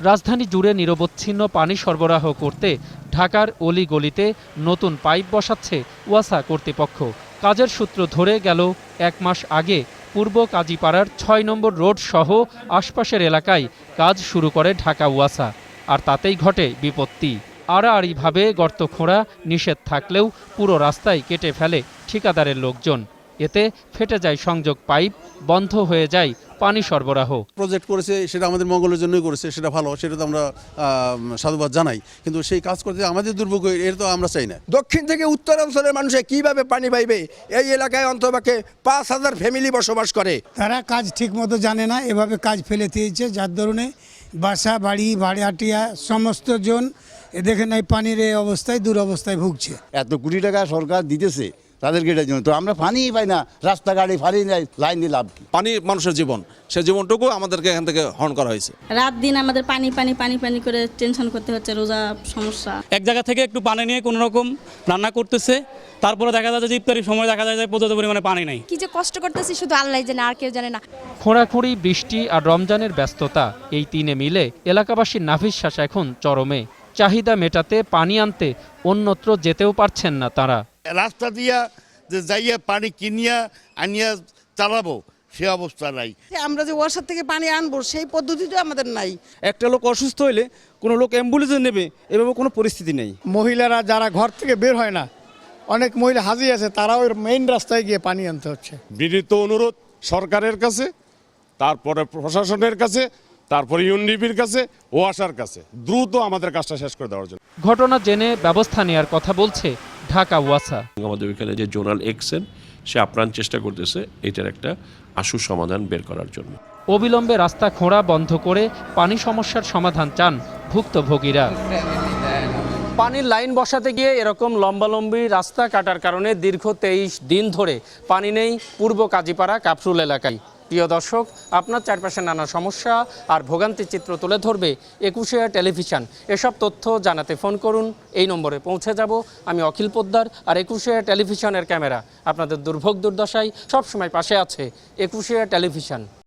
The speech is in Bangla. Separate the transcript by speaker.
Speaker 1: রাজধানী জুড়ে নিরবচ্ছিন্ন পানি সরবরাহ করতে ঢাকার অলিগলিতে নতুন পাইপ বসাচ্ছে ওয়াসা কর্তৃপক্ষ। কাজের সূত্র ধরে গেল ১ মাস আগে পূর্ব কাজীপাড়ার ৬ নম্বর রোড সহ আশপাশের এলাকায় কাজ শুরু করে ঢাকা ওয়াসা। আর তাতেই ঘটে বিপত্তি। আড়াআড়িভাবে গর্ত খোঁড়া নিষেধ থাকলেও পুরো রাস্তায় কেটে ফেলে ঠিকাদারের লোকজন। এতে ফেটে যায় সংযোগ পাইপ, বন্ধ হয়ে যায় পানি সরবরাহ।
Speaker 2: প্রজেক্ট করেছে সেটা আমাদের মঙ্গলের জন্যই করেছে, সেটা ভালো, সেটা তো আমরা সাধুবাদ জানাই, কিন্তু সেই কাজ করতে আমাদের দুর্ভোগ এর তো আমরা চাই না।
Speaker 3: দক্ষিণ থেকে উত্তর অঞ্চলের মানুষে কিভাবে পানি পাইবে? এই এলাকায় অন্তপক্ষে ৫,০০০ ফ্যামিলি বসবাস করে।
Speaker 4: তারা কাজ ঠিক মতো জানে না, এভাবে কাজ ফেলে দিয়েছে, যার দরুনে বাসা বাড়ি ভাড়াটিয়া সমস্ত জন দেখেন এই পানির এই অবস্থায় দুরবস্থায় ভুগছে।
Speaker 5: এত কোটি টাকা সরকার দিতেছে তাদেরকে এটার জন্য, তো আমরা পানিই পাই না, রাস্তাঘাটে পানি নাই, লাইন দিয়ে লাভ কি?
Speaker 6: পানি মানুষের জীবন, সেই জীবনটুকু আমাদেরকে এখান থেকে হরণ করা হয়েছে।
Speaker 7: রাত দিন আমাদের পানি পানি পানি পানি করে টেনশন করতে হচ্ছে, রোজা সমস্যা।
Speaker 8: এক জায়গা থেকে একটু পানি নিয়ে কোনো রকম রান্না করতেছে, তারপরে দেখা যায় যে ইফতারির সময় দেখা যায় যে পর্যাপ্ত পরিমাণে পানি নেই।
Speaker 9: কি যে কষ্ট করতেছি শুধু আল্লাহই জানে, আর কেউ জানে না।
Speaker 1: খোঁড়াখুঁড়ি, বৃষ্টি আর রমজানের ব্যস্ততা, এই তিনে মিলে এলাকাবাসীর নাভিশ্বাস এখন চরমে। চাহিদা মেটাতে পানি আনতে অন্যত্র যেতেও পারছেন না তারা।
Speaker 10: রাস্তা দিয়া যে যাইয়া পানি কিনিয়া আনিয়া চালাবো সে অবস্থা নাই।
Speaker 11: আমরা যে ওয়াসার থেকে পানি আনবো সেই পদ্ধতিটা আমাদের নাই।
Speaker 8: একটা লোক অসুস্থ হইলে কোনো লোক অ্যাম্বুলেন্সে নেবে, এভাবে কোনো পরিস্থিতি নেই।
Speaker 4: মহিলারা যারা ঘর থেকে বের হয় না, অনেক মহিলা হাজি আছে, তারাও মেইন রাস্তায় গিয়ে পানি আনতে হচ্ছে।
Speaker 10: বিনীত অনুরোধ সরকারের কাছে, তারপরে প্রশাসনের কাছে, তারপরে ইউএনডিপির কাছে, ওয়াসার কাছে দ্রুত আমাদের কাজটা শেষ করে দেওয়ার জন্য।
Speaker 1: ঘটনা জেনে ব্যবস্থা নেওয়ার কথা বলছে ঢাকা ওয়াসা।
Speaker 12: আমাদের ওইখানে যে জোনাল এক্সেন, সে আপ্রাণ চেষ্টা করতেছে এটার একটা আশু সমাধান বের করার জন্য।
Speaker 1: অবিলম্বে রাস্তা খোঁড়া বন্ধ করে পানি সমস্যার সমাধান চান ভুক্তভোগীরা। পানির লাইন বসাতে গিয়ে এরকম লম্বালম্বি রাস্তা কাটার কারণে দীর্ঘ 23 দিন ধরে পানি নেই পূর্ব কাজীপাড়া কাফরুল এলাকায়। প্রিয় দর্শক, আপনার চারপাশে নানা সমস্যা আর ভোগান্তির চিত্র তুলে ধরবে একুশে টেলিভিশন। এসব তথ্য জানাতে ফোন করুন, এই নম্বরে পৌঁছে যাব। আমি অখিল পোদ্দার, আর একুশে টেলিভিশনের ক্যামেরা আপনাদের দুর্ভোগ দুর্দশায় সবসময় পাশে আছে। একুশে টেলিভিশন।